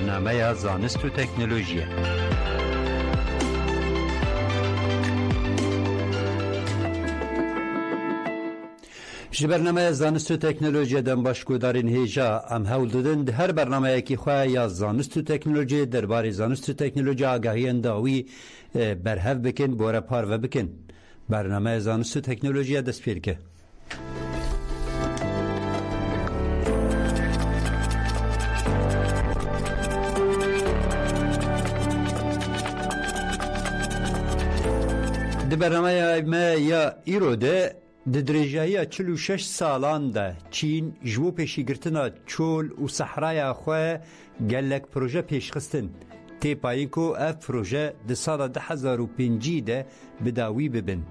برنامه زانست و تکنولوژی. جی برنامه زانست و تکنولوژی دم باشکودارین هیجا ام هول دادن هر برنامه کی خواه یا زانست و تکنولوژی درباره زانست و تکنولوژی آگاهی انداوی برهف بکن بوره پارو بکن. برنامه زانست و تکنولوژی دست پیر که دی برنامه ما یا ایروده درجه 46 سالان ده چین جو پیشگرتنا چول و صحرای خواه گلک پروژه پیشخستن تی پایین کو اف پروژه ده سال 2005 ده بداوی ببن.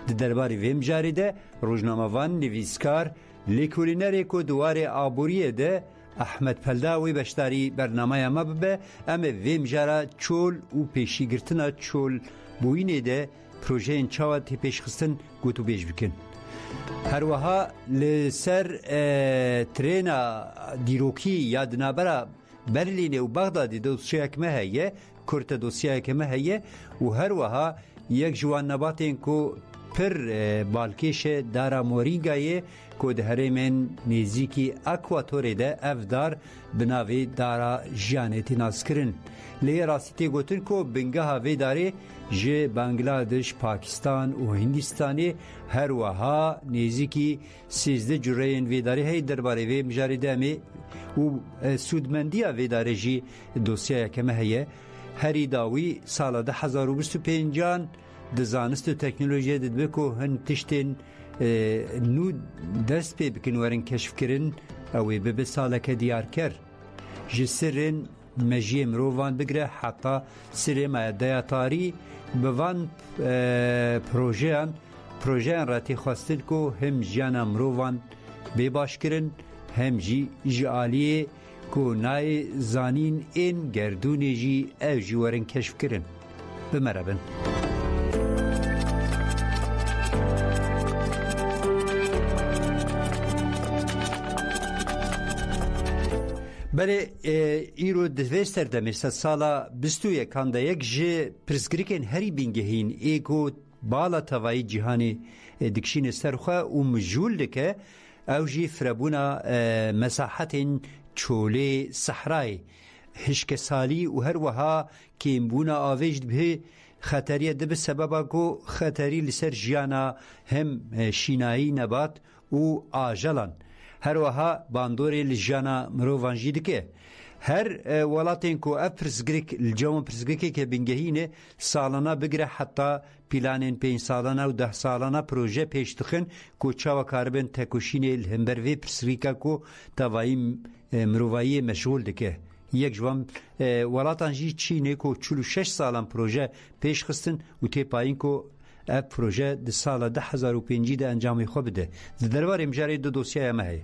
ده درباری ویم جاری ده روزنامه‌وان نویسکار لیکولینری کو دواره آبوریه ده احمد پلداوی بشتاری برنامه ما ببه اما ویم جاره چول و پیشگرتنا چول بوینه ده پروژه این چاوه تی پیشخستن گوتو بیش بکن. هر وها لسر ترینا دیروکی یا دنابرا برلین و بغداد دوسیه کمه هیه کرت دوسیه کمه هیه و هر وها یک جوان نباتین کو پر بالکش دارا مورینگایه که ده هرمن نزیکی اکواتوری ده افدار بناوی دارا جانتی ناز کرن. لی راستی گوتن که بنگه هاوی داره جه بنگلادش، پاکستان و هندستانی هر وها نزیکی 13 جرین ویداری هی درباره وی مجاری دامی و سودمندی ویداری جی دوسیه کمه هیه هری داوی سال 2025 دزانست و تکنولوژی دادبه که هن تشتین نو دست پی بکن ورن کشف کرن اوی ببه ساله که دیار کر جسرن مجی مروان بگره حتی سر مایده تاری بوان پروژه راتی خواستن که هم جان مروان بباش کرن هم جی آلیه که نای زانین این گردونی جی او جی ورن کشف کرن بمربن. بله ایرو دوستر دمیست سالا بستوی کنده یک جه پرسکریکن هری بینگهین ایگو بالا توایی جهانی دکشین سرخواه و مجول دکه او جی فربونا مساحت چوله صحرای هشک سالی و هر وها کیمبونا آویجد به خطریه ده به سببا گو خطری لسر جیانا هم شینایی نبات و آجلان هر وها باندوری لجانا مروانجی دکه هر ولاتین کو افرسگریک الجوم پرسگریک که بنگهینه سالانه بگره حتی پلانین 5 سالانه و 10 سالانه پروژه پیش دخن کو چاوا کاربن تکوشین الهمبروی پرسگریکا کو توایی مروایی مشغول دکه یک جوام ولاتان جی چینه کو 46 سالان پروژه پیش خستن و تی پایین کو اف پروژه د سال 2005 ده انجام خو بده درباره مجاری دو دوسیه ما هي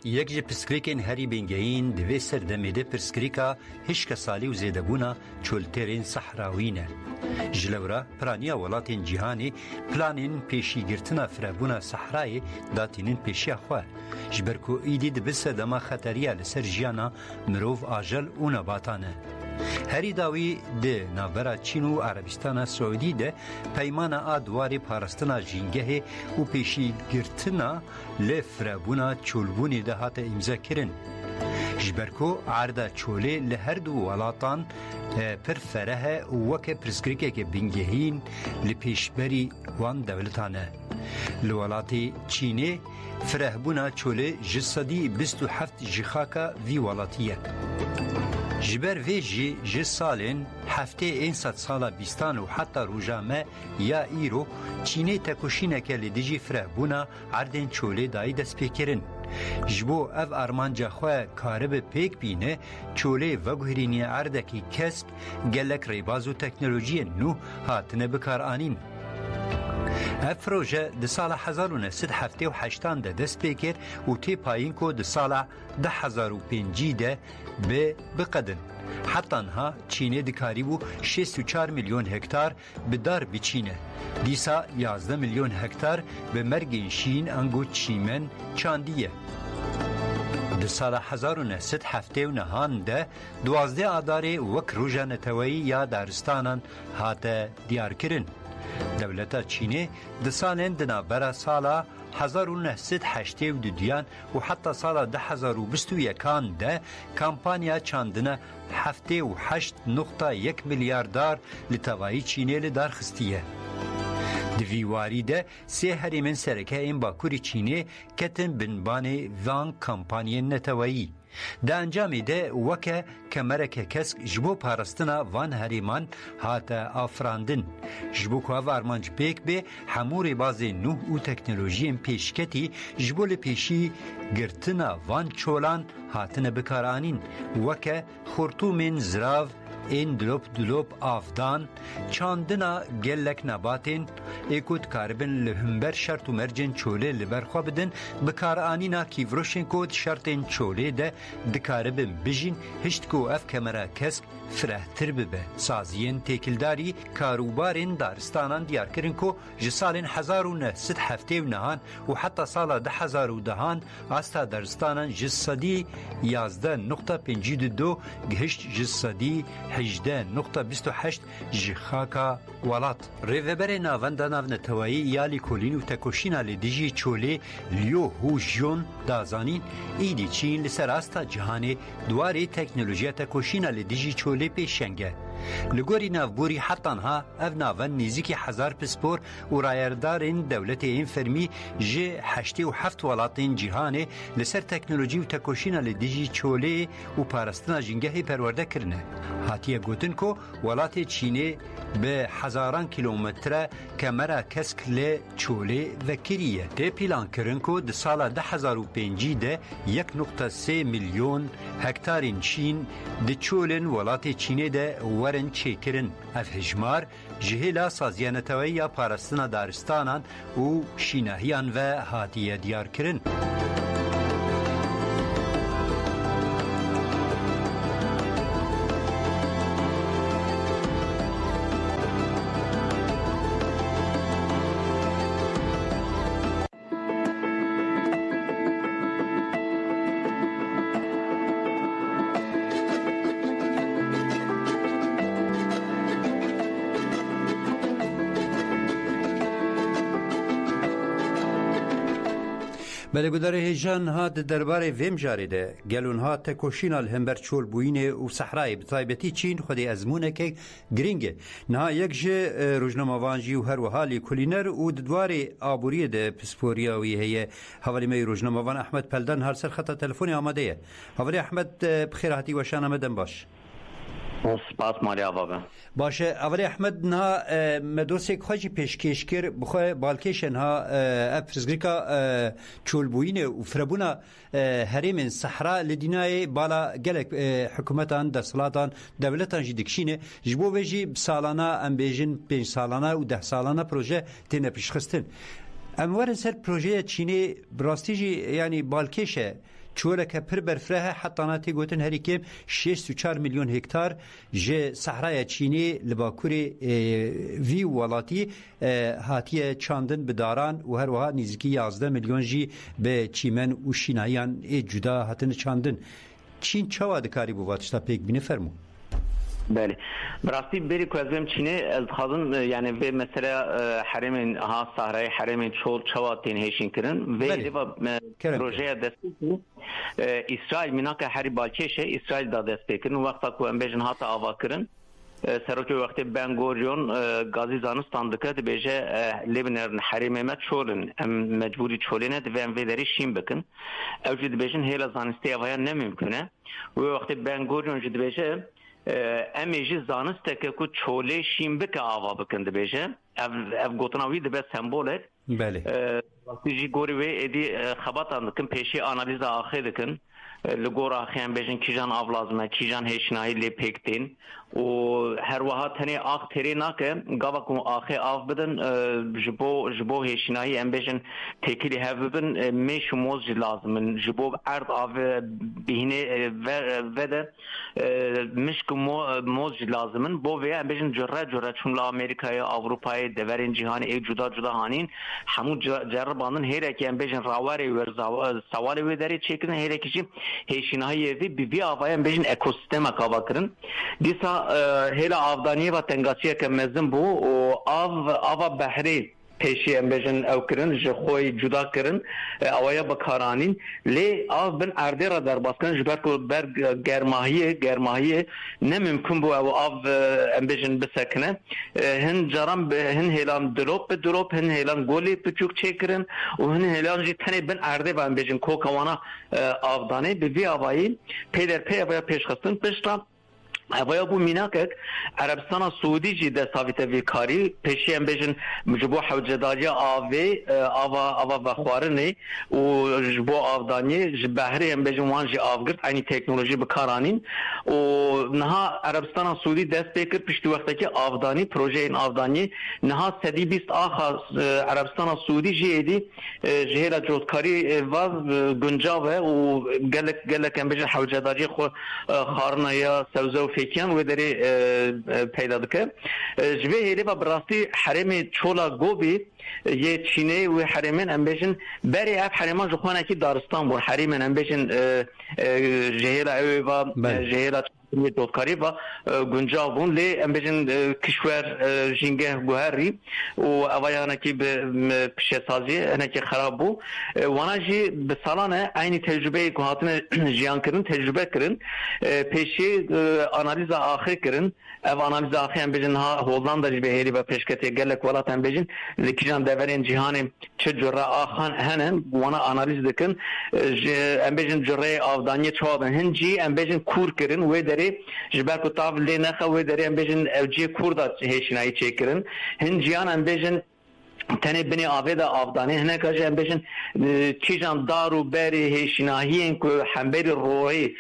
یک جه پرسکریکن هری بینگین دوی سردمیده پرسکریکا هشک سالی و زیده بونا چولترین صحراوینه جلورا پرانیا ولاتین جهانی پلانین پیشی گرتنا فرابونا صحرای داتینین پیشی خواه جبرکو ایدی دبسه دما خطریه لسر جیانا مروف آجل و نباتانه هری داوی ده نابرا چین و عربستان سعودی ده پیمان آدواری پارستنا جینگه و پیشی گرتنا لفرابونا چولبونی ده هات امزا کرن جبرکو عرض چوله لهر دو ولاتان پر فره وک پرسکریکه که بینگهین لپیشبری وان دولتانه لولاتی چینه فرهبونا چوله جسدی 27 جخاکا وی ولاتیه جبر ویجی جسالن هفته این 100 سالا بیستان و حتی روزامه یا ایرو چینه تکوشینه که لدیجی فرهبونا عردن چوله دایی دست پیکرن جبو اف ارمانجا خواه کارب پیک بینه چوله وگوهرینی عردکی کسب گلک ریباز و تکنولوژی نو هاتنه بکار آنین اف پروژه ده سال 1978 ده دست پیکر و تی پایین کو ده سال 2005 ده بقدن حتی انها چینه دکاریبو 64 میلیون هکتار به دار بچینه دیسا 11 میلیون هکتار به مرگین شین انگو چیمن چاندیه در سال 1979 ده 12 آذار وک روژا نتوایی یا دارستانان هاته دیار کرن. دولت چینی در سالن دنابرا سالا 1982 و حتی سال 2021 ده کمپانیا چاندنه 78.1 میلیاردار لتوایی چینی لدار خستیه. دویواری ده سه هریمن سرکه این باکوری چینی کتن بنبان وان کمپانی نتوایی. ده انجامی ده وکه کمرک کسک جبو پارستنا وان هریمان هاته آفراندن. جبو که وارمانج پیک به همور باز نوح و تکنولوژی پیشکتی جبو لپیشی گرتنا وان چولان هاتن بکارانین وکه خورتومین زراو این دلوب آفدان چاندنا گلک نباتین ایکوت کاربن لهمبر شرط و مرجن چوله لبرخوا بدن بکار آنینا کیوروشن کود شرطین چوله ده دکاربن بجین هشت کو اف کمرا کسک فرهتر ببه. سازین تکلداری کاروبارین دارستانان دیار کرن کو جسالین 1979 و حتی سال 2010 استا دارستانان جسدی 11.52 گهشت جسدی 18.28 جخاکا ولات. ریوبر ناوندا ناونتوایی یالی کولین و تکوشینا لدیجی چوله لیو هو جون دازانین ایدی چین لسر استا جهانی دواری تکنولوژیا تکوشینا لدیجی چوله پیشنگه. لگوری نافبوری حتانها اف ناون نیزیکی 1000 پسپور و رایردارین دولت این فرمی جه 87 ولاتین جهانه لسر تکنولوژی و تکوشینا لدیجی چوله و پارستنا جنگهی پرورده کرنه. هاتیه گوتن کو ولات چینه به هزاران کیلومتر کمرا کسک ل چوله وکریه. ده پیلان کرن کو ده سال 2005 ده 1.3 میلیون هکتارین چین ده چولن ولات چینه ده ورن چیکرن. اف هجمار جهیلا سازیانتوی یا پارستنا دارستانان و شیناهیان و هاتیه دیار کرن. بلگودار هیجان ها درباره ویم جاریده گلون ها تکوشینا الهمبر چول بوینه و صحرای بطایبتی چین خودی ازمونه که گرینگه نه یک جه روزنامه‌وانجی و هر و حالی کلینر و دواری آبوری ده پسپوریاوی هی حوالی می روزنامه‌وان احمد پلدن هر سر خط تلفنی آماده حوالی احمد بخیر هاتی و شان آمدن باش. سپاس مالی آبابه باشه. اولی احمد نه مدرسه خواهی پیشکش کرد بخواه بالکشن ها افرزگریکا چولبوینه و فربونا هریم صحرا لدینای بالا گلک حکومتان دستلاتان دولتان جدکشینه جبو بجی سالانه ام بیجن 5 سالانه و 10 سالانه پروژه تینه پیشخستن. اموارن سر پروژه چینی براستیجی یعنی بالکشه چوله که پر برفره حتی ناتی گوتن هری کم 6.4 میلیون هکتار جه صحرای چینی لباکوری وی ولاتی هاتیه چاندن بداران و هر وها نزدیکی 11 میلیون جی به چیمن و شینایان جدا هاتن چاندن. چین چوا دکاری بواتشتا پیک بینه فرمو؟ بله براستی بری که ازم چینه از خواهدن یعنی به مثلا حرم ها صحرای حرم چول چوا تینهشین کرن و دیوا پروژه دستی اسرائیل مینا که هری بالکشه اسرائیل دا دست بکرن وقتا که ام بیجن هاتا آوا کرن سروکی وقتی بن گوریون گازی زانستان دکت بیجه لیبنرن حرم ما چولن مجبوری چولنه و ام ویدری شیم بکن اوجد بیجن هیلا زانستی اویا نمیمکنه و وقتی بن گوریون جد بیجه امیجی زانسته که کو چوله شیم بک آوا بکند بیشه اف گوتناوی دبه سمبوله بله وقتی جی گوری وی ادی خباتان دکن پیشی آنالیز آخی دکن لگور آخیان بیشن کیجان آولازمه کیجان هشنایی لی پکتین و هر وها تنی آخ تری نکه گاوا کو آخه آف بدن جبو هشینایی ام بیشن تکیلی هفبن میش موز لازمن جبو عرض آف بهینه وده مشک موز لازمن بو ویا ام بیشن جره چون لا آمریکای آوروپای دورین جهانی ای جدا هانین همو جربانن هر کی ام بیشن راواری ور سوالی و داری چیکن هر کیشی هشینایی بی آوای ام بیشن اکوسیستم کاوا کرن دیسا هلا آفدانی و تنگاسیه که مزن بو و آف بحری پیشی ام بیشن او کرن جخوی جدا کرن اوایا بکارانین لی آف بن ارده را در باز کرن جبر کو بر گرماهیه نه ممکن بو او آف ام بیشن بسکنه هن جرام هن هلام دروپ هن هلام گولی پچوک چیکرن و هن هلام جی تنی بن ارده و ام بیشن کوکوانا آفدانی بی آوایی پیدر پی اویا پیش خستن پشتا اویا بو میناکک عربستان سعودی جی دستاویت وی کاری پیشی ام بیشن جبو حوجداری آوا بخوارنی و جبو آفدانی جبهری ام بیشن وان جی آفگرد اینی تکنولوژی بکارانین و نها عربستان سعودی دست بکر پشتی وقتی که آفدانی پروژه این آفدانی نها سدی بیست آخا عربستان سعودی جی ایدی جهیل جودکاری و گنجاوه و گلک ام بیشن حوجداری خارنه یا سوزه فکیان و داری پیدا دکه جبه هیلی و براستی حرم چولا گوبی یه چینه و حرمین ام بیشن بری اف حرمان جخوانه کی دارستان بور حرمین ام بیشن جهیل اوی و جهیل دودکاری و گنجاو بون لی ام بیشن کشور جنگه گوهری و اوایانه کی به پشتسازی هنه کی خراب بو وانا جی به سالانه aynı tecrübeyi kuhatine jiyan kırın tecrübe kırın peşi analiza ahir kırın ev analiza ahir embejin ha Hollanda jibe heri ve peşkete gelek valat embejin likijan deverin cihani çocura ahan henen wana analiz dikin embejin jure avdanye çoğadan hinci embejin kur kırın ve deri jiber kutav le naxa ve deri embejin evci kurda heşinayı çekirin hinciyan embejin تنه بنی آوید آفدانی هنه که جن بشن چیزان دارو بری هشناهیین که همبری روحی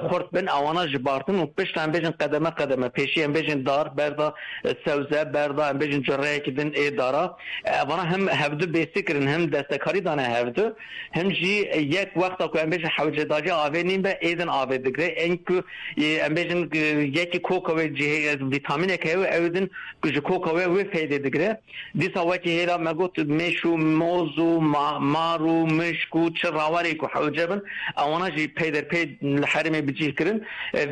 خورد بن آوانا جبارتن و پشتن بشن قدمه پیشی هم بشن دار بردا سوزه بردا هم بشن جره که دن ای دارا آوانا هم هفدو بیسی کرن هم دستکاری دانه هفدو هم جی یک وقتا که هم بشن حوجه داجه آوید نیم به ایدن آوید دگره این که هم بشن یکی کوکاوی ویتامینه که اویدن که کوکاوی وی فیده دگره دیسا وکی هیلا مگوت میشو موزو مارو مشکو چراوری کو حوجبن اوانا جی پیدر پید حرم بجی کرن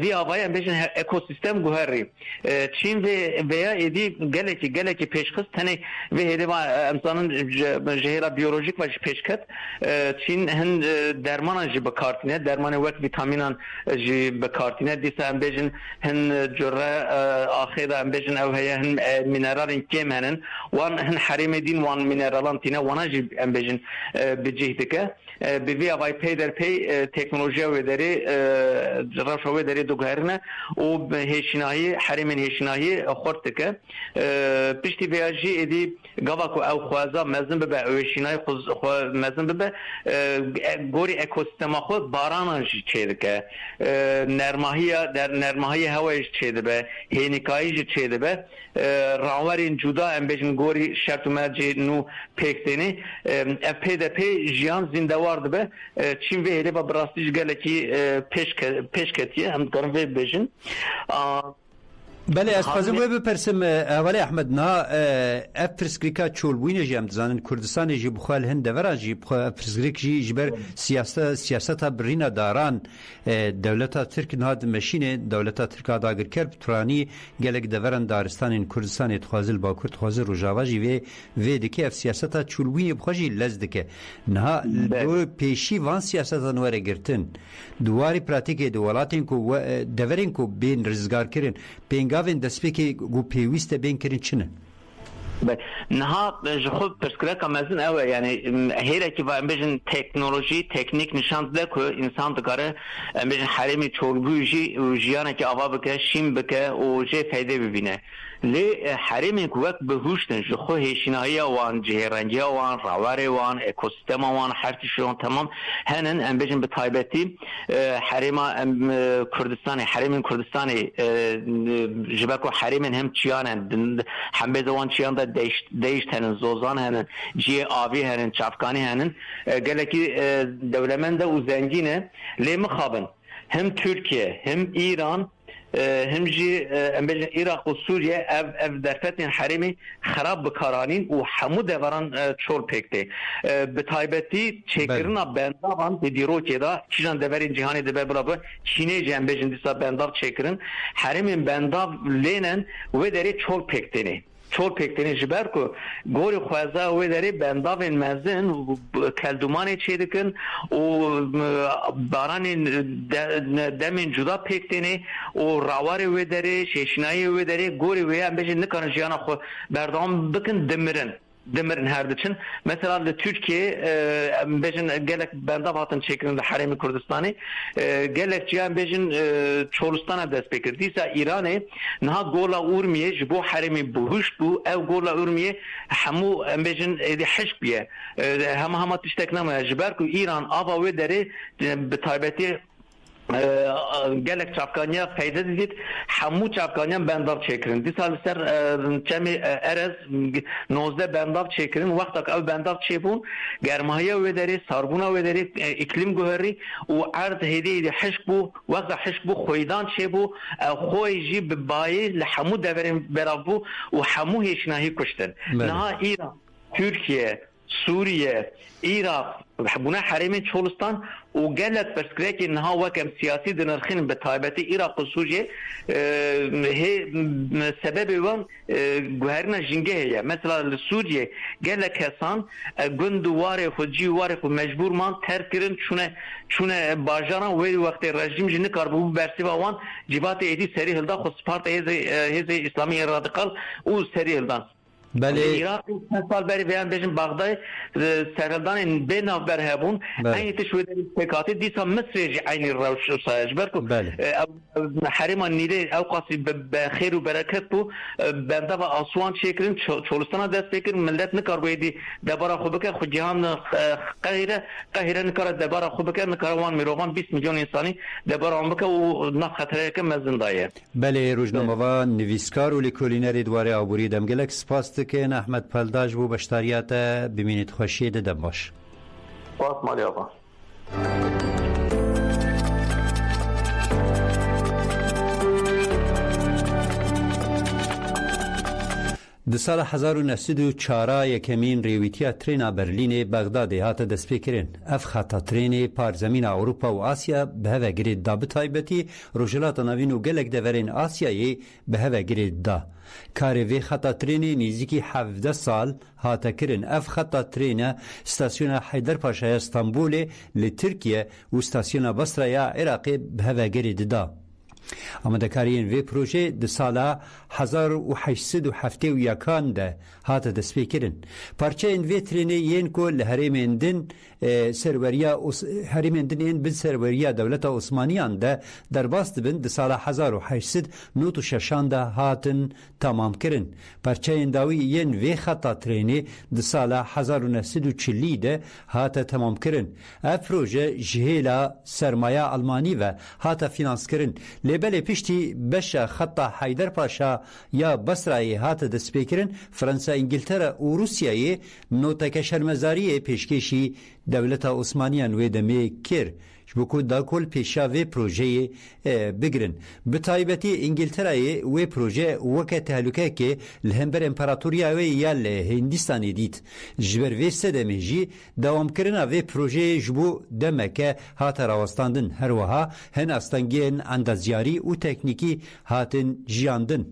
وی آوای بیشن اکوسیستم گوهری چین ویا ایدی گلکی پیشخص تنی وی هدی ما امسانن جهیلا بیولوژیک و پیشکت چین هن درمان جی بکارتینه درمان وقت ویتامینان جی بکارتینه دیسا هم بیشن هن جره آخیده هم بیشن او هیا هن مینرالین کم هنن وان هن حرم دین وان مینرالان تینه وانا جی ام بیشن بجیهدکه بی آوای پیدر پی تکنولوژی و داری رفت و داری دوگهرنه و هشنایی حرمین هشنایی خورد که پشتی بیاجی ادی گاوا کو او خوازا مزن به هشنایی مزن به گوری اکوسیستم خود بارانجی چیده که نرماهی هوایش چیده به هینیکایش چیده به راورین جدا ام بیشن گوری شرط مرجی نو پیکتینی پیدر پی جیان زنده vardı be Çin ve hele brastiş geleki peşketiye hem karın ve bejin بله از خواستم وی بپرسم اولی احمد نا اف پرسکریکا چولبوینه جی هم دزانن کردستان جی بخوال هند دوران جی پرسکریک جی جبر سیاست برینا داران دولتا ترک نهاد مشینه دولتا ترک آداگر کرد ترانی گلک دوران دارستان کردستان اتخوازل با کرد خوازل روژاوا جی وی دکی اف سیاست چولبوینه بخواجی لز دکه نها دو پیشی وان سیاست نواره گرتن دواری پراتیک دولاتین کو دورین کو بین رزگار کرن بینگاوین دسپیکی گو پیوسته بین کرن چنه؟ نها خود پرسکرک مزن اوه یعنی هیره که باید بیشن تکنولوژی تکنیک نشان ده که انسان دکاره بیشن حرمی چولگوی جی و جیانه که آوا بکه شیم بکه و جی فایده ببینه لی حریم کوک به هوشتن شخو هیشنایی وان جهرنگی وان راوری وان اکوسیستم وان هرچیشون تمام هنن ام بجن به تایبتی حریم کردستانی حریم کردستانی جبکو حریم هم چیانن هم بزوان چیان دا دیشت هنن زوزان هنن جی آوی هنن چافکانی هنن گلکی دولمنده و زنگینه لی مخابن هم ترکیه هم ایران هم جی عراق و سوریه اف درفتن حریمی خراب بکارانین و همو دوران چول پکته به تایبتی چکرنا بندابان دیرو که دا چیزان دورین جهانی دبر برابر چینه جنبجن دیسا بنداب چکرن حریم بنداب لینن و داری چول پکتنی چول پکتنی جبر کو گوری خوازه و داری بنداب مزن و کلدومانی چه دکن و باران دمین جدا پکتنی و راواری و داری شیشنایی و داری گوری و هم بجن نکنن جیانا خو بردام بکن دمرن her için. Mesela de Türkiye bejin gelek benda batın çekirin de Haremi Kurdistan'ı gelek cihan bejin Çorustan'a destekir. Disa İran'ı naha gola urmiye bu Haremi buhuş bu ev gola urmiye hamu bejin edi hışk biye hama tişteknama jiber ku İran ava ve deri betaybeti gelek çapkanya feyde dizit hamu çapkanya bendav çekirin disal ser çemi erez nozde bendav çekirin vaktak ev bendav çepun germahaya ve deri sarbuna ve deri iklim güheri u ard hedi hışk bu vakta hışk bu khoydan çebu khoyji bebayi hamu deverin berabu u hamu heşnahi kuşten naha İran Türkiye Suriye Irak buna harimin Çolistan و قالت برسكريك انها وكم سياسي دنرخين بتايبتي عراق وسوريا هي سبب وان جوهرنا جنگه هي مثلا سوريا قال لك حسان گندواره فجي واره مجبور مان تركرن شونه باجاران وی وقت رژیم جن کاربو برسی وان جبات ایدی سری هلدا خو سپارت هز اسلامی رادیکال او سری هلدان بله عراق سال بری بیان بجن بغداد سرهلدان به ناو برهبون این تشوید پکاتی دیسا مصر عینی روش سایج برکو حریم نیله اوقاسی بخیر و برکت بو بنده و آسوان شکرین چولستان دست بکرین ملت نکار بایدی دبارا خوب بکر خود جهان قاهره نکار دبارا خوب بکر نکاروان میروان 20 میلیون انسانی دبارا هم بکر و نف خطره که مزندایه بله روزنامه‌وان نویسکار و لیکولینری دواره آبوری دمگلک سپاس که احمد پلداج بو بشتاریات ببینید خوشی دم باش باز مالی آقا د سال 1904 یکمین ریویتیا ترینا برلین بغداد هات دست پیکرین اف خطا ترین پار زمین اروپا و آسیا به هوا گرید دا بتایبتی روجلات نوین و گلک دورین آسیایی به هوا گرید دا کاری وی خطا ترینی نزدیکی 17 سال هات کرن اف خطا ترین استاسیون حیدر پاشای استانبول لی ترکیه و استاسیون بصره یا عراقی به هوا گرید دا آماده‌کاریین وی پروژه د سال 1871 ده هات دست پیکرین پارچه این وی ترینی ین کو لهریمندن هریمندن این بن سروریا دولت عثمانیان ده در باست بن د سال 1896 ده هاتن تمام کرن پارچه این داوی ین وی خطا ترینی د سال 1940 ده هات تمام کرن اف پروژه جهیلا سرمایه آلمانی و هات فینانس کرن لبل پیشتی بشه خطا حیدر پاشا یا بصرای هات دست پیکرن فرانسه انگلتره و روسیه نوتک شرمزاری پیشکشی دولت عثمانیان و دمی کر شبکو دا کل پیشا و پروژه بگرن بطایبتی انگلتره و پروژه وکه تحلوکه که لهمبر امپراتوریا و یا لهندستانی دید جبر و سدمه جی دوام کرنا و پروژه جبو دمکه هات راوستاندن هر وها هن استنگین اندازیاری و تکنیکی هاتن جیاندن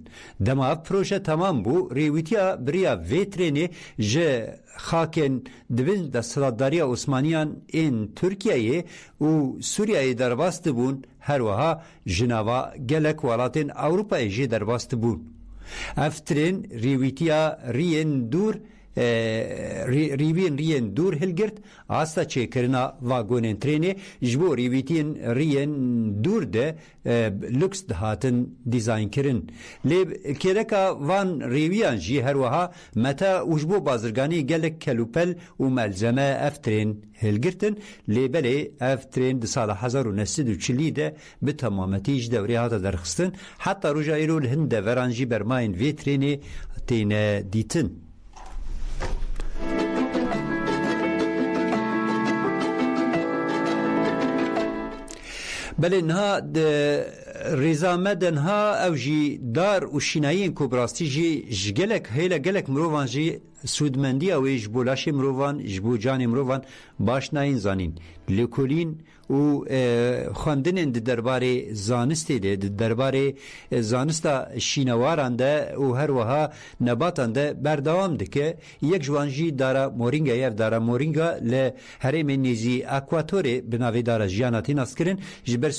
دما پروژه تمام بو ریویتیا بریا و ترینی جه خاکن دبن دستداری عثمانیان این ترکیه و سوریه درباست بون هر وها جنوا گلک ولاتن اروپای جی درباست بون افترین ریویتیا رین دور ریوین رین دور هلگرت آستا چه کرنا واگونین ترینه جبو ریویتین رین دور ده لوکس دهاتن دیزاین کرن لیب کدکا وان ریویان جی هر وها متا وجبو بازرگانی گلک کلوپل و ملزمه افترین هلگرتن لیبلی افترین ده سال 1940 ده به تمامتیج دوری هاتا درخستن حتی رجایرو الهند ورانجی برماین ویترینی تین دیتن بله انها رزامدنها او جی دار و شینایین کوبراستی جی جگلک هیلا گلک مروان جی سودمندی او جبولاش مروان جبو جان مروان باش ناین زانین لکولین و خواندن درباره زانستی ده درباره زانستا شینواران ده و هر وها نباتان ده بردوام ده که یک جوانجی دارا مورینگا یف دارا مورینگا ل هرم نیزی اکواتوری بناوی دارا جیاناتی ناسکرین جبر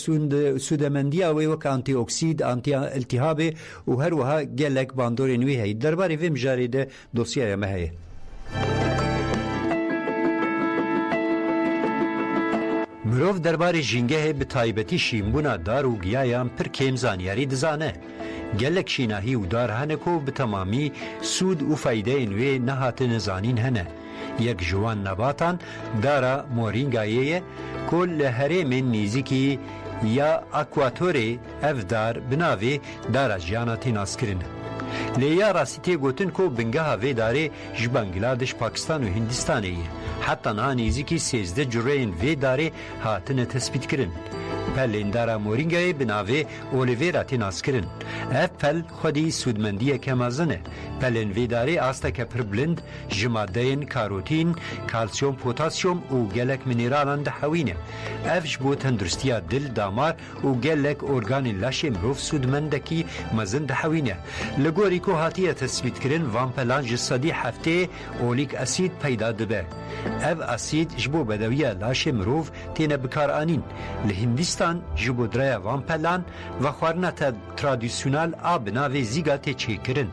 سودمندی او وک آنتی اکسید آنتی التهاب و هر وها گلک باندور نوی هی درباره ویم جاری ده دوسیه مهیه مروف درباره جنگه به تایبتی شیمبونا دار و گیایان پر کم زانیاری دزانه گلک شیناهی و دار هنکو به تمامی سود و فایده انوی نهات نزانین هنه یک جوان نباتان دارا مورینگایه کل هرم نیزیکی یا اکواتوری افدار بناوی دارا جیاناتی ناسکرینه لیا راستی گوتن کو بنگاه وی داره ج بنگلادش پاکستان و هندستانیه حتی نانیزی کی 13 جرین وی داره هاتن تثبیت کرن پلندارا مورینگای بناوی اولیویرا تیناس کرن اپل خودی سودمندی کمازنه پلن وی داره آستا که پر بلند جمادین کاروتین کالسیوم پوتاسیوم و گلک منیرالان ده حوینه افش بو تندرستیا دل دامار و گلک ارگان لاشی مروف سودمندکی مزن ده حوینه لگوری که هاتیه تثبیت کرن وان پلان جسدی هفته اولیک اسید پیدا دبه اف اسید جبو بدویه لاشی مروف تینه بکار آنین لهندستان جبو دریا وان پلان و خوارنت ترادیسیونال آب ناوی زیگات چی کرن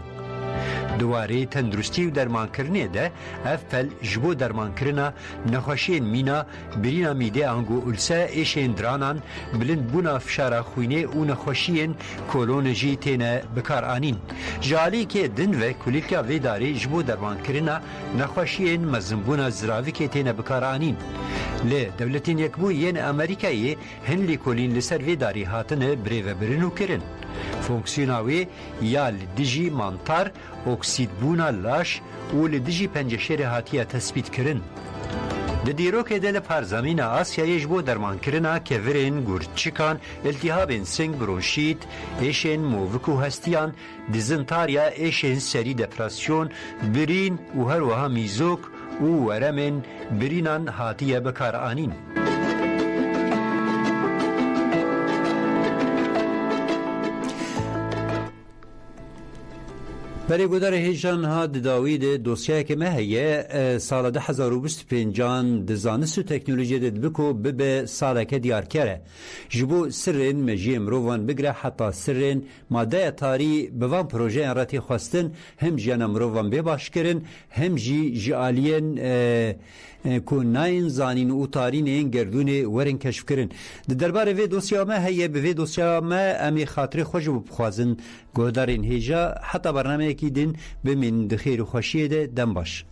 دواره تندرستی و درمان کرنه ده افل جبو درمان کرنا نخوشین مینا برینا میده انگو السه ایشین درانان بلند بونا فشار خوینه و نخوشین کولونجی تینه بکار آنین جالی که دن و کلیلکا وی داره جبو درمان کرنا نخوشین مزنبونا زراوی که تینه بکار آنین لی دولتین یکبو ین امریکایی هنلی کلین لسر وی داری هاتنه بریو برنو کرن فونکسیوناوی یا لدیجی مانتار اکسید بونا لاش و لدیجی پنجشیر هاتیه تثبیت کرن د دیروک دل پرزمین آسیایی جبو درمان کرنا که ورین گورچکان التهاب سنگ برونشیت ایشن مووکو هستیان دیزنتاریا ایشن سری دپراسیون برین و هر وها میزوک و ورمن برینان هاتیه بکار آنین برای گذار هیچان ها داوید دوسیه که مهیه سال 2025 دزانست و تکنولوژی دید بکو به ساله که دیار کره جبو سرین مجی مروان بگره حتی سرین ماده تاری بوان پروژه انراتی خواستن هم جیان مروان بباش کرن هم جی آلین که ناین زانین و تارین این گردون ورن کشف کرن درباره وی دوسیا ما هیه به وی دوسیا ما امی خاطر خوش بخوازن گودارین هیجا حتی برنامه یکی دین به من دخیر و خوشیه ده دم باش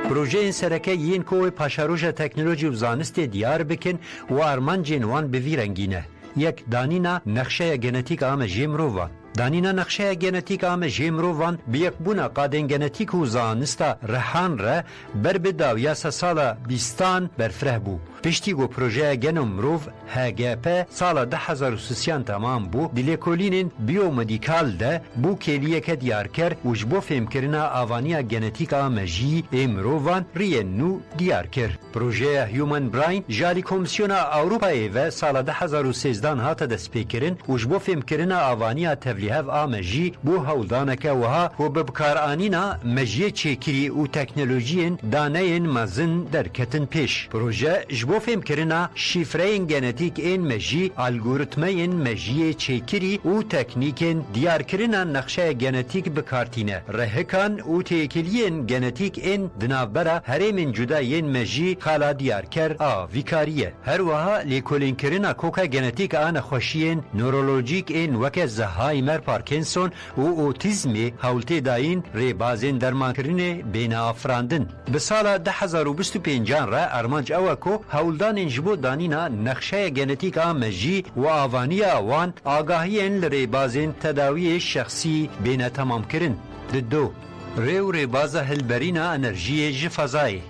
پروژه این سرکه یین کوی پاشاروژ تکنولوژی و زانست دیار بکن و ارمان جنوان به وی رنگینه یک دانینا نقشه گنتیک آم جیمرووان دانینا نقشه گنتیک آم جیمرووان بیک بونا قادن گنتیک و زانستا رحان را بر بداویا سالا بیستان برفره بو پشتی گو پروژه گنم مروف هگپه سالا 2030 تمام بو دیلیکولینین بیومدیکال ده بو کلیه که دیار کر وجبو فهم کرنا آوانیا گنتیک آم جی امرووان رینو دیار کر پروژه هیومن براین جاری کمیسیون اوروپایی و سالا 2013 هاتا دست پیکرین وجبو فهم کرنا آوانیا tevlihev a mejî bû hewldaneke wiha û bi bikaranîna mejiyê çêkirî û teknolojiyên daneyên mezin derketin pêş. Proje ji bo fêmkirina şîfreyên genetîk ên mejî, algoritmeyên mejiyê çêkirî û teknîkên diyarkirina nexşeya genetîk bikartîne. Rehikan û têkiliyên genetîk ên di navbera herêmên cuda yên mejî xala diyarker a vîkariye. Her wiha lêkolînkirina koka genetîk a nexweşiyên nörolojîk ên weke Zehaymer, Parkinson û otîzmê hewltê dayîn rêbazên dermankirinê bêne afirandin. Bi sala 2025 re armanc ew e ku hewldanên ji bo danîna nexşeya genetîk a mejî û avaniya wan agahiyên li rêbazên tedawiyê şexsî bêne temamkirin. Di do rê û rêbaza hilberîna enerjiyê ji fezayê.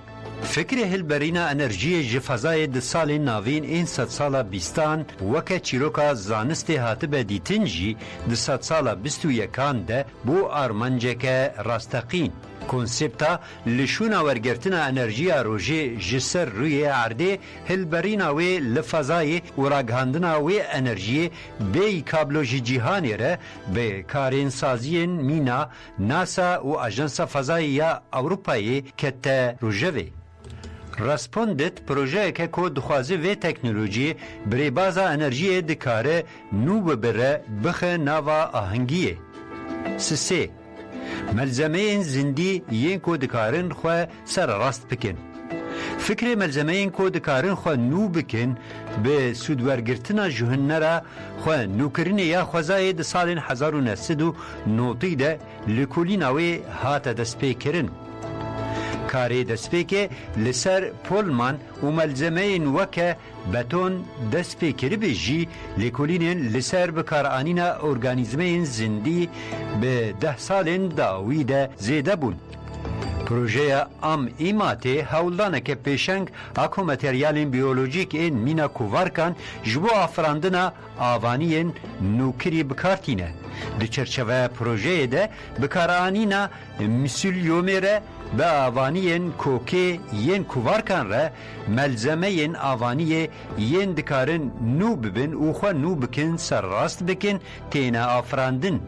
Fikrê hilberîna enerjiyê ji fezayê di salên navîn ên sedsala bîstan weke çîroka zanistê hatibe dîtin jî di sedsala 21 de bû armanceke rasteqîn. Konsepta lişûna wergirtina enerjiya rojê ji ser rûyê erdê hilberîna wê li fezayê û ragihandina wê enerjiyê bêyî kablo ji cîhanê re bi karênsaziyên mîna NASA û Ajansa Fezayê ya Ewropayê kete rojevê. Respondit projeyeke ku dixwaze vê teknolojiyê bi rêbaza enerjiyê dikare nû bibire bixe nava ahengiyê. Sisê melzemeyên zindî yên ku dikarin xwe serrast bikin. Fikrê melzemeyên ku dikarin xwe nû bikin bi sûdwergirtina ji hunera xwe nûkirinê ya xwezayê di salên 1990 de li kulîna wê hate destpêkirin. Karê destpêkê li ser polman û melzemeyên weke beton destpêkiribê jî lêkolînên li ser bikaranîna organîzmeyên zindî bi 10 salên dawî de zêde bûn. Projeya am îmatê hewldaneke pêşeng a ku materyalên biyolojîk ên mîna kuvarkan ji bo afirandina avaniyên nûkirî bikartîne. Di çerçeveya projeyê de bikaranîna misûlyomê re به آوانیین کوکی ین کوارکان را ملزمهین آوانیه ین دکارن نو ببین او خوا نو بکن سر راست بکن تینا آفراندن.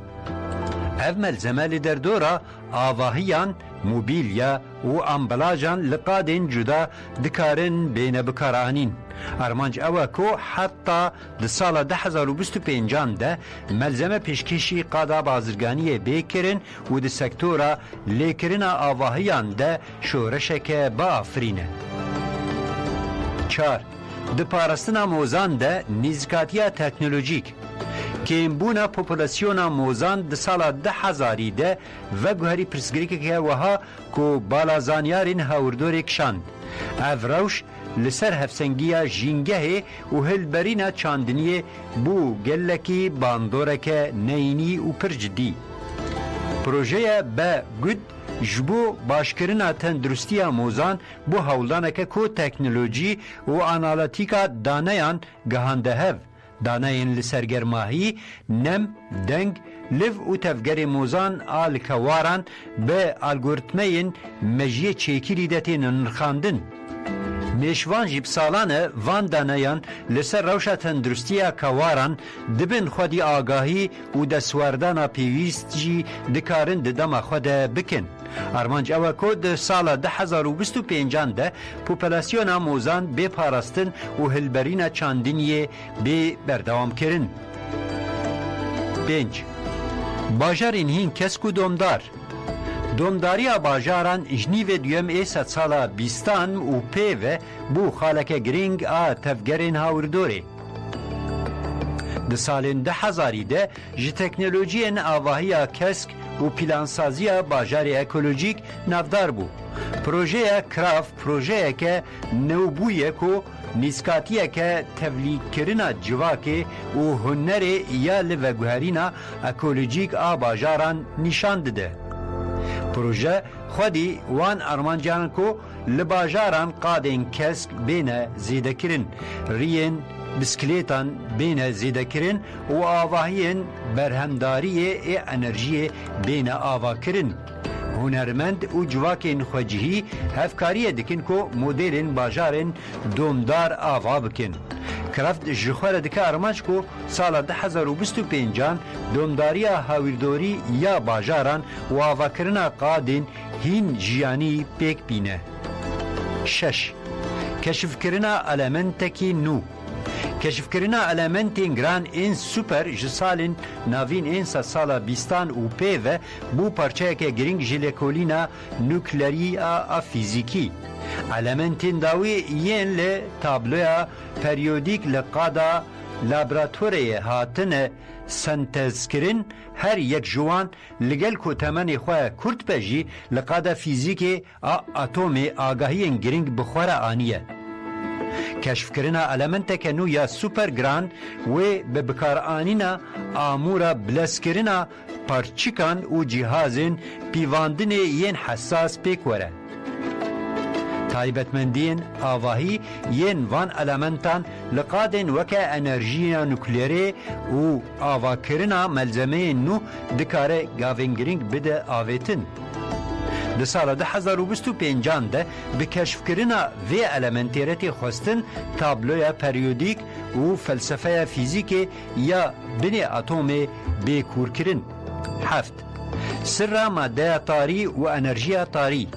ev melzeme li derdora avahiyan, mobilya û ambalajan li qadên cuda dikarin bêne bikaranîn. Armanc ew e ku heta di sala 2025 de melzeme pêşkêşî qada bazirganiyê bê kirin û di sektora lêkirina avahiyan de şoreşeke biafirîne. 4. Di parastina mozan de nîzikatiya teknolojîk. کێمبوونا پۆپولاسیۆنا مۆزان di sala 2000 de veguherî pirsgirêkeke wiha ku balazanyarên hewrdorê kişand. Ev rewş li ser hevsengiya jîngehê û hilberîna çandiniyê bû gelekî bandoreke neyînî û pir ciddî. Projeya be gud ji bo başkirina tendurustiya mozan bu hewldaneke ku teknolojî û analîtîka daneyan gihande hev. Danayên li sergermahî, nem, deng, liv û tevgerê mozan a li kewaran bi algoritmeyên mejiyê çêkirî de tên nirxandin. Mêşvan jî bi salan e van daneyan li ser rewşa tendurustiya kewaran dibin xwedî agahî û destwerdana pêwîst jî dikarin di dema xwe de bikin. Armanc ew e ku di sala 2025 de populasyona mozan bê parastin û hilberîna çandiniyê bê berdewamkirin. 5. Bajarên hîn kesk û domdar. Domdariya bajaran ji nîvê duyem ê sedsala bîstan û pêve bû xaleke girîng a tevgerên hawirdorê. Di salên 2000 de ji teknolojiyên avahiya kesk û plansaziya bajarê ekolojîk navdar bû. Projeya Kraf projeyeke newbûye ku nîskatiyeke tevlîkirina civakê û hunerê ya li veguherîna ekolojîk a bajaran nîşan dide. Proje xwedî wan armancanan ku li bajaran qadên kesk bêne zêdekirin, riyên bisikletan bêne zêdekirin û avahiyên berhemdariyê ê enerjiyê bêne avakirin. Hunermend û civakên xwecihî hevkariyê dikin ku modelên bajarên domdar ava bikin. کرافت جخوار دکه ارمانج کو سال 2025 دومداری هاویردوری یا باجاران و آواکرنا قادین هین جیانی پیک بینه. 6. کشف کرنا المنتکی نو کشف کرنا المنتین گران این سوپر جسالین ناوین این سال بیستان و پیوه بو پرچه که گرینگ جلکولینا نوکلری فیزیکی المنتین داوی یین ل تابلویا پریودیک لقادا لابراتوری هاتن سنتز کرن هر یک جوان لگل کو تمنی خواه کرد بجی لقادا فیزیک اتومی آگاهی گرینگ بخوار آنیه. کشف کرنا المنتک نو یا سوپر گران و به بکار آنینا آمورا بلس کرنا پرچکان و جهازین پیواندن ین حساس پیک وره. تایبەتمەندیên ئاڤاهî yên van elementan li qadên weke enerjiya nuklerê û avakirina melzemeyên nû dikare gavên giring bide avêtin. Di sala 2025 de bi keşfkirina vê elementêretê xwestin tabloya peryodik û felsefeya fîzîkê ya binê atomê bêkûrkirin. 7. Sirra maddeya tarî û enerjiya tarî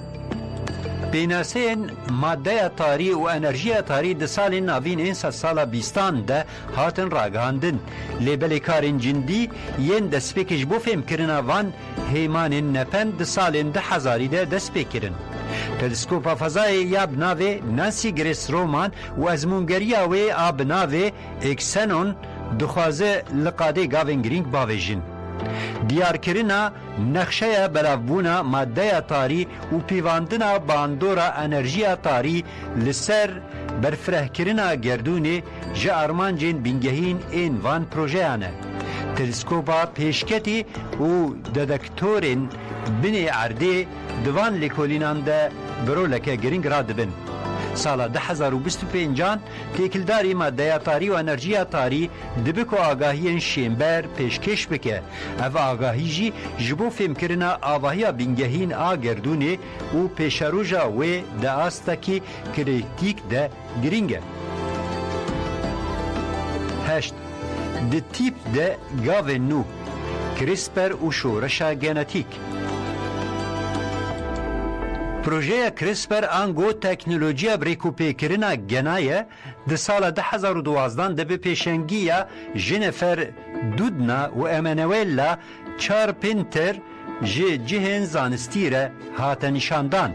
بیناسین ماده تاری و انرژی تاری د سال نوین این سال بیستان ده هاتن راگاندن لیبل کارین جندی ین دسپیکش بو فهم کرنا وان هیمان نپن د سال ده هزاری ده دسپیکرن تلسکوپ فضای یا بناوه نانسی گریس رومان و ازمونگریا و آبناوه اکسنون دخوازه لقاده گاوین گرینگ باویجن دیارکرنا نقشه بلافبونا ماده تاری و پیواندنا باندورا انرژی تاری لسر برفرهکرنا گردونه جه ارمانجین بینگهین این وان پروژیانه. تلسکوپا پیشکتی و ددکتورین بینی عرده دوان لیکولینان ده برو لکه گرینگ را دبن. سال 2025 تیکلداری ماده تاری و انرژی تاری دبکو آگاهی شیمبر پیشکش بکه. اف آگاهی جی جبو فهم کرنا آواهی بینگهین آگردونه و پیشروجا و ده آستاکی کریتیک ده گرینگه. 8. ده تیپ ده گاو نو کریسپر و شورش گنتیک پروژه کریسپر آنگو تکنولوژیا بریکوپیکرنا گنایه ده سال 2012 ده به پیشنگی جنفر دودنا و امانویلا چارپنتر جهن زانستی را هات نشاندان.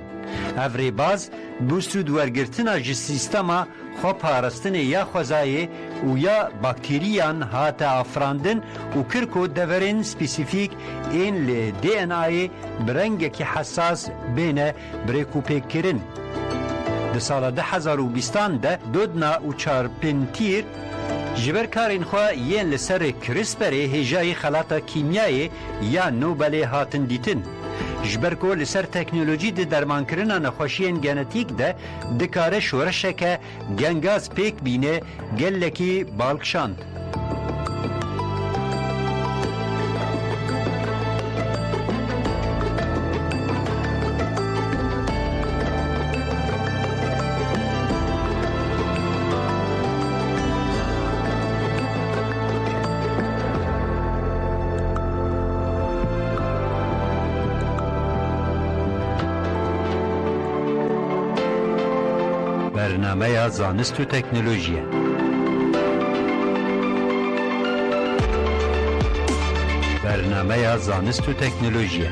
افری باز بوستو دورگرتنا جی سیستما خو پارستن یا خوزای و یا باکتریان هات افراندن و کرکو دورین سپیسیفیک این ل دی ان ای برنگ کی حساس بین بریکوپیک کرن. ده سال 2020 ده دودنا و چارپنتیر جبر کارین خو یین لسر کریسپر هجای خلاطه کیمیایی یا نوبل هاتن دیتن. جبر کو لسر تکنولوژی د درمان کرنا نخوشین گنتیک ده دکاره شورشه که گنگاز پیک بینه گلکی بالکشاند. برنامه زانست و تکنولوژی برنامه زانست و تکنولوژی